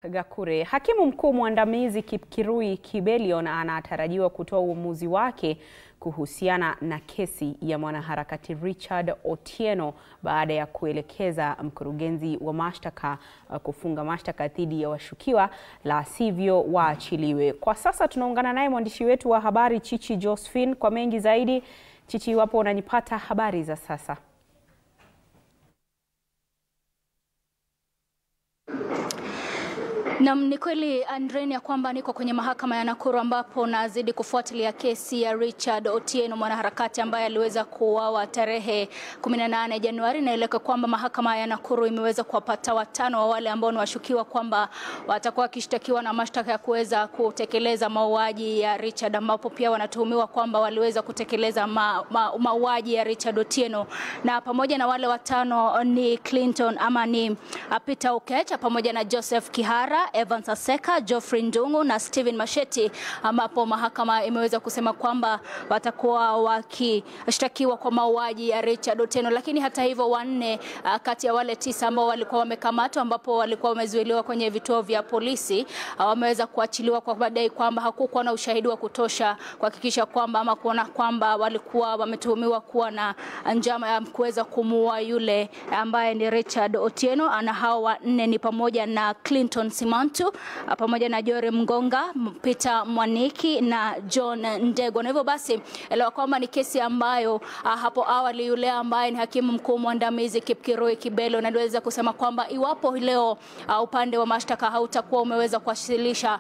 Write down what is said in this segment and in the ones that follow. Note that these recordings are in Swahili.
Gakure. Hakimu mkuu mwandamizi Kipkirui Kibelion anatarajiwa kutoa uamuzi wake kuhusiana na kesi ya mwanaharakati Richard Otieno baada ya kuelekeza mkurugenzi wa mashtaka kufunga mashtaka dhidi ya washukiwa, la sivyo waachiliwe. Kwa sasa tunaungana naye mwandishi wetu wa habari Chichi Josephine kwa mengi zaidi. Chichi, wapo unanipata habari za sasa? Ni kweli Andreni ya kwamba niko kwenye mahakama ya Nakuru ambapo nazidi kufuatilia kesi ya Richard Otieno, mwanaharakati ambaye aliweza kuuawa tarehe 18 Januari, na ileka kwamba mahakama ya Nakuru imeweza kuwapata watano wa wale ambao ni washukiwa kwamba watakuwa kishtakiwa na mashtaka ya kuweza kutekeleza mauaji ya Richard, ambapo pia wanatuhumiwa kwamba waliweza kutekeleza mauaji ya Richard Otieno. Na pamoja na wale watano ni Clinton ama ni Peter Oketch pamoja na Joseph Kihara, Evans Aseka, Geoffrey Ndungu na Steven Masheti, ambapo mahakama imeweza kusema kwamba watakuwa wakishtakiwa kwa mauaji ya Richard Otieno. Lakini hata hivyo wanne kati ya wale 9 ambao walikuwa wamekamatwa, ambapo walikuwa wamezuiliwa kwenye vituo vya polisi, wameweza kuachiliwa kwa madai kwamba hakukuwa na ushahidi wa kutosha kuhakikisha kwamba ama kuona kwamba walikuwa wametuhumiwa kuwa na njama ya kuweza kumuua yule ambaye ni Richard Otieno. Ana hao wanne ni pamoja na Clinton Simantu, pamoja na Jore Mgonga, Peter Mwaniki na John Ndego. Na hivyo basi elewa kwamba ni kesi ambayo hapo awali yule ambaye ni hakimu mkuu mwandamizi Kipkirui Kibelion aliweza kusema kwamba iwapo leo upande wa mashtaka hautakuwa umeweza kuwasilisha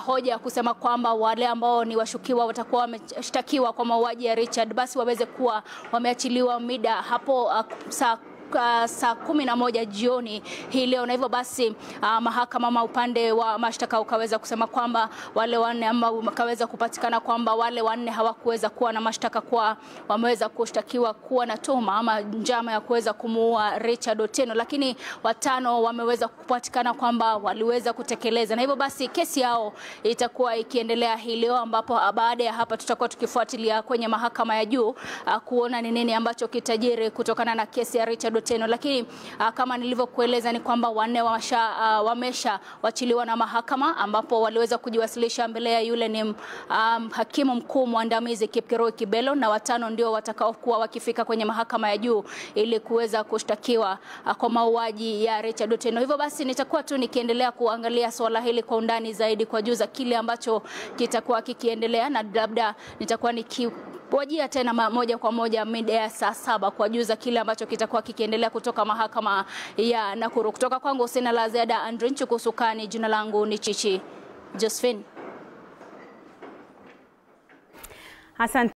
hoja kusema kwamba wale ambao ni washukiwa watakuwa wameshtakiwa kwa mauaji ya Richard, basi waweze kuwa wameachiliwa mida hapo saa 11 jioni hii leo. Na hivyo basi mahakama upande wa mashtaka ukaweza kusema kwamba wale wanne ambao wakaweza kupatikana kwamba wale wanne hawakuweza kuwa na mashtaka, kwa wameweza kushtakiwa kuwa na tuhuma ama njama ya kuweza kumuua Richard Otieno, lakini watano wameweza kupatikana kwamba waliweza kutekeleza. Na hivyo basi kesi yao itakuwa ikiendelea hii leo, ambapo baada ya hapa tutakuwa tukifuatilia kwenye mahakama ya juu kuona ni nini ambacho kitajiri kutokana na kesi ya Richard Otieno. Lakini kama nilivyokueleza ni kwamba wanne wamesha wachiliwa na mahakama, ambapo waliweza kujiwasilisha mbele ya yule ni hakimu mkuu mwandamizi Kipkirui Kibelion, na watano ndio watakaokuwa wakifika kwenye mahakama ya juu ili kuweza kushtakiwa kwa mauaji ya Richard Otieno. Hivyo basi nitakuwa tu nikiendelea kuangalia swala hili kwa undani zaidi kwa juza kile ambacho kitakuwa kikiendelea, na labda nitakuwa wajia tena moja kwa moja mida ya saa 7 kwa juza kile ambacho kitakuwa kikiendelea kutoka mahakama ya Nakuru. Kutoka kwangu sina la ziada, Andrin Chukusukani, jina langu ni Chichi Josephine. Asante.